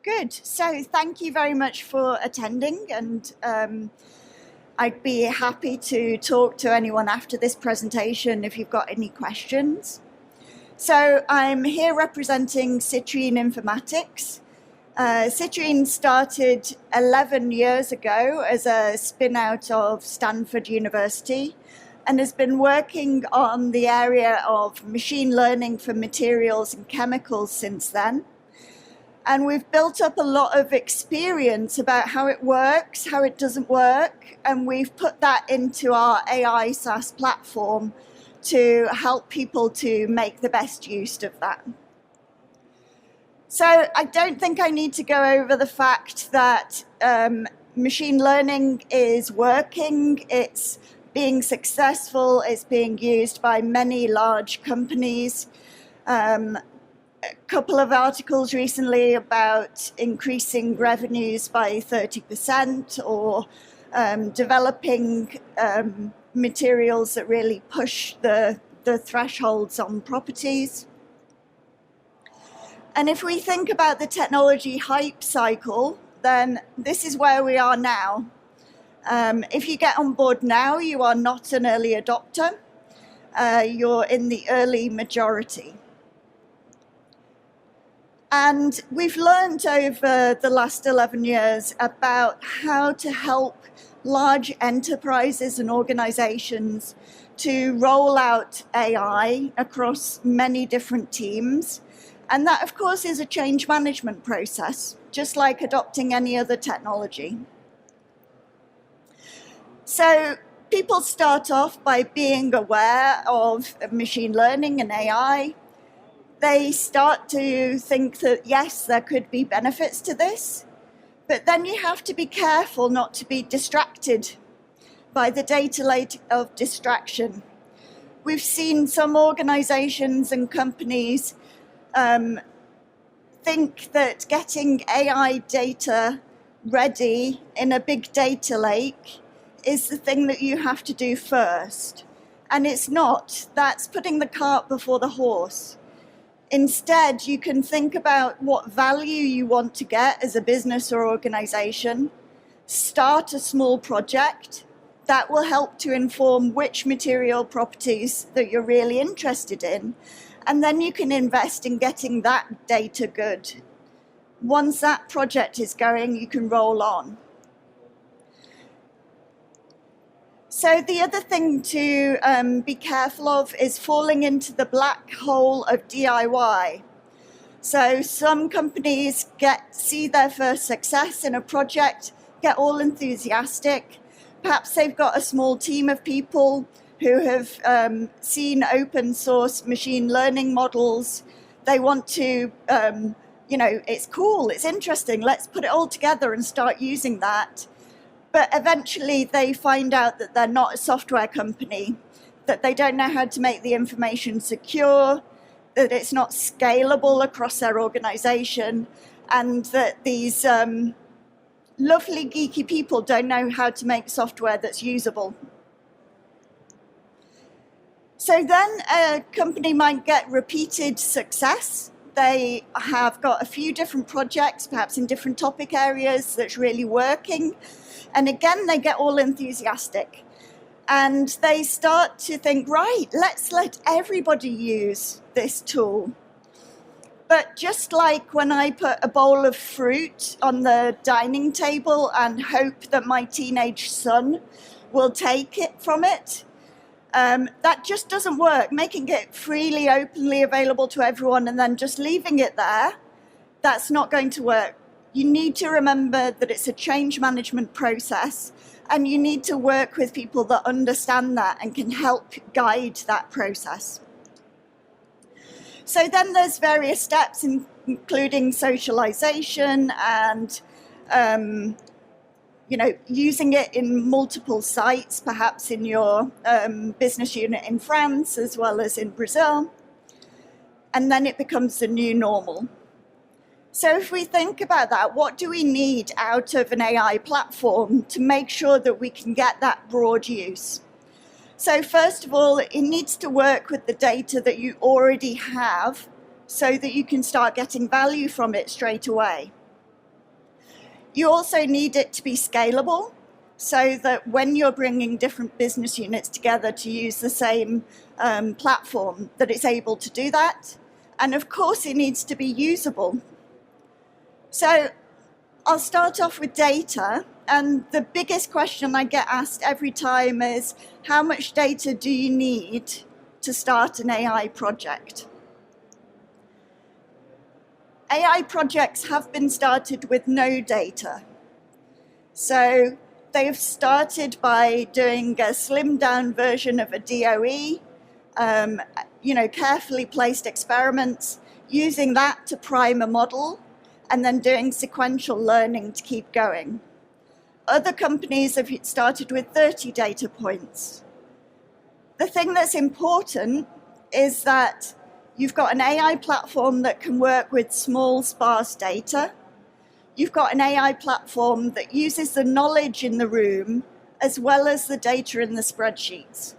Good. So thank you very much for attending, and I'd be happy to talk to anyone after this presentation if you've got any questions. So I'm here representing Citrine Informatics. Citrine started 11 years ago as a spin-out of Stanford University and has been working on the area of machine learning for materials and chemicals since then. And we've built up a lot of experience about how it works, how it doesn't work, and we've put that into our AI SaaS platform to help people to make the best use of that. So I don't think I need to go over the fact that machine learning is working, it's being successful, it's being used by many large companies. A couple of articles recently about increasing revenues by 30% or developing materials that really push the thresholds on properties. And if we think about the technology hype cycle, then this is where we are now. If you get on board now, you are not an early adopter. You're in the early majority. And we've learned over the last 11 years about how to help large enterprises and organizations to roll out AI across many different teams. And that, of course, is a change management process, just like adopting any other technology. So people start off by being aware of machine learning and AI. They start to think that, yes, there could be benefits to this, but then you have to be careful not to be distracted by the data lake of distraction. We've seen some organizations and companies think that getting AI data ready in a big data lake is the thing that you have to do first. And it's not. That's putting the cart before the horse. Instead, you can think about what value you want to get as a business or organization. Start a small project that will help to inform which material properties that you're really interested in. And then you can invest in getting that data good. Once that project is going, you can roll on. So the other thing to be careful of is falling into the black hole of DIY. So some companies see their first success in a project, get all enthusiastic. Perhaps they've got a small team of people who have seen open source machine learning models. They want to, it's cool, it's interesting, let's put it all together and start using that. But eventually they find out that they're not a software company, that they don't know how to make the information secure, that it's not scalable across their organization, and that these lovely geeky people don't know how to make software that's usable. So then a company might get repeated success. They have got a few different projects, perhaps in different topic areas, that's really working. And again, they get all enthusiastic. And they start to think, right, let's let everybody use this tool. But just like when I put a bowl of fruit on the dining table and hope that my teenage son will take it from it, that just doesn't work. Making it freely, openly available to everyone and then just leaving it there, that's not going to work. You need to remember that it's a change management process, and you need to work with people that understand that and can help guide that process. So then there's various steps, including socialization and using it in multiple sites, perhaps in your business unit in France as well as in Brazil. And then it becomes the new normal. So if we think about that, what do we need out of an AI platform to make sure that we can get that broad use? So first of all, it needs to work with the data that you already have so that you can start getting value from it straight away. You also need it to be scalable, so that when you're bringing different business units together to use the same platform, that it's able to do that. And of course, it needs to be usable. So I'll start off with data. And the biggest question I get asked every time is, how much data do you need to start an AI project? AI projects have been started with no data. So they've started by doing a slimmed down version of a DOE, carefully placed experiments, using that to prime a model, and then doing sequential learning to keep going. Other companies have started with 30 data points. The thing that's important is that you've got an AI platform that can work with small, sparse data. You've got an AI platform that uses the knowledge in the room as well as the data in the spreadsheets.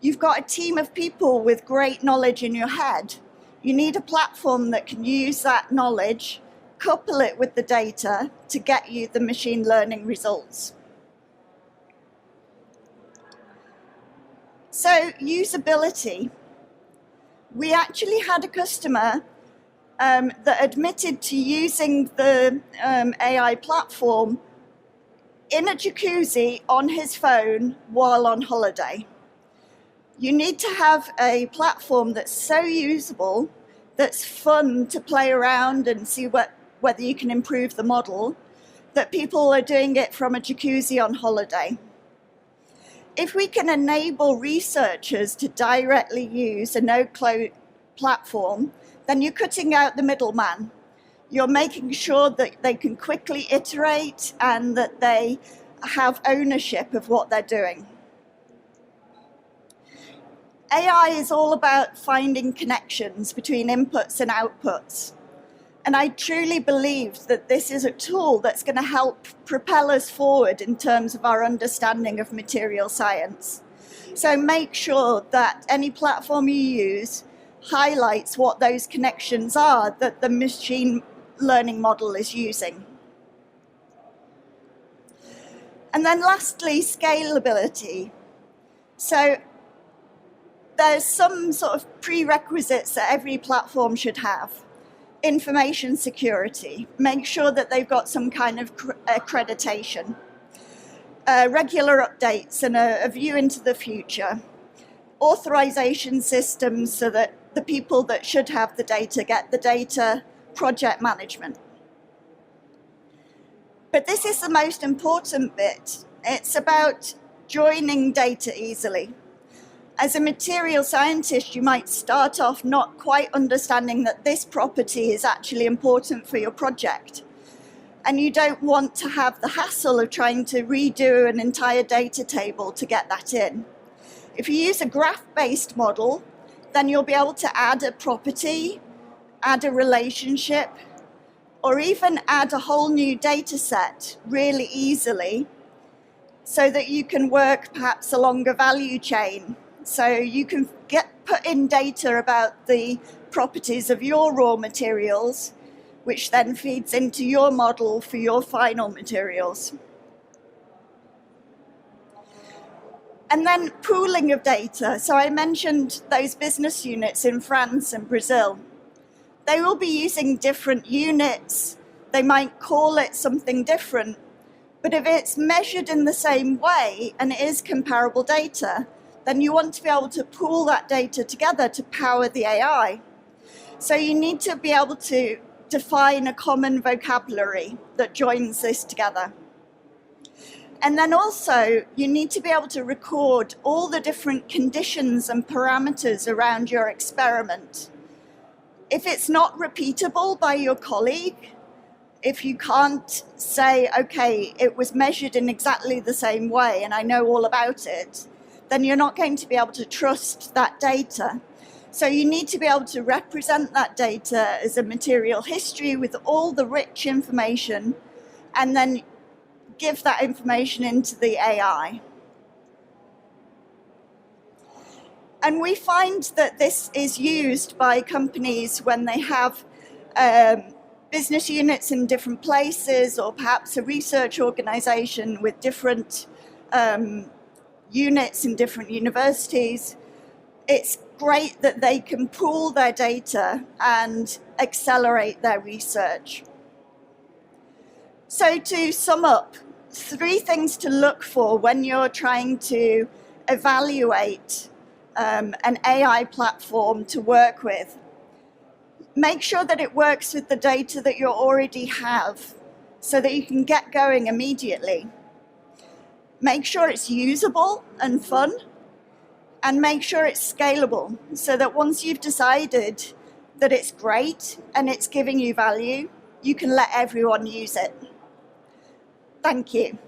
You've got a team of people with great knowledge in your head. You need a platform that can use that knowledge, couple it with the data to get you the machine learning results. So, usability. We actually had a customer that admitted to using the AI platform in a jacuzzi on his phone while on holiday. You need to have a platform that's so usable, that's fun to play around and see whether you can improve the model, that people are doing it from a jacuzzi on holiday. If we can enable researchers to directly use a no-code platform, then you're cutting out the middleman. You're making sure that they can quickly iterate and that they have ownership of what they're doing. AI is all about finding connections between inputs and outputs. And I truly believe that this is a tool that's going to help propel us forward in terms of our understanding of material science. So make sure that any platform you use highlights what those connections are that the machine learning model is using. And then lastly, scalability. So there's some sort of prerequisites that every platform should have. Information security, make sure that they've got some kind of accreditation, regular updates and a view into the future, authorization systems so that the people that should have the data get the data, project management. But this is the most important bit. It's about joining data easily. As a material scientist, you might start off not quite understanding that this property is actually important for your project. And you don't want to have the hassle of trying to redo an entire data table to get that in. If you use a graph-based model, then you'll be able to add a property, add a relationship, or even add a whole new data set really easily so that you can work perhaps along a value chain. So you can put in data about the properties of your raw materials, which then feeds into your model for your final materials. And then pooling of data. So I mentioned those business units in France and Brazil. They will be using different units. They might call it something different. But if it's measured in the same way and it is comparable data, then you want to be able to pool that data together to power the AI. So you need to be able to define a common vocabulary that joins this together. And then also, you need to be able to record all the different conditions and parameters around your experiment. If it's not repeatable by your colleague, if you can't say, okay, it was measured in exactly the same way and I know all about it, then you're not going to be able to trust that data. So you need to be able to represent that data as a material history with all the rich information and then give that information into the AI. And we find that this is used by companies when they have business units in different places, or perhaps a research organization with different units in different universities, it's great that they can pool their data and accelerate their research. So to sum up, 3 things to look for when you're trying to evaluate an AI platform to work with. Make sure that it works with the data that you already have so that you can get going immediately. Make sure it's usable and fun, and make sure it's scalable so that once you've decided that it's great and it's giving you value, you can let everyone use it. Thank you.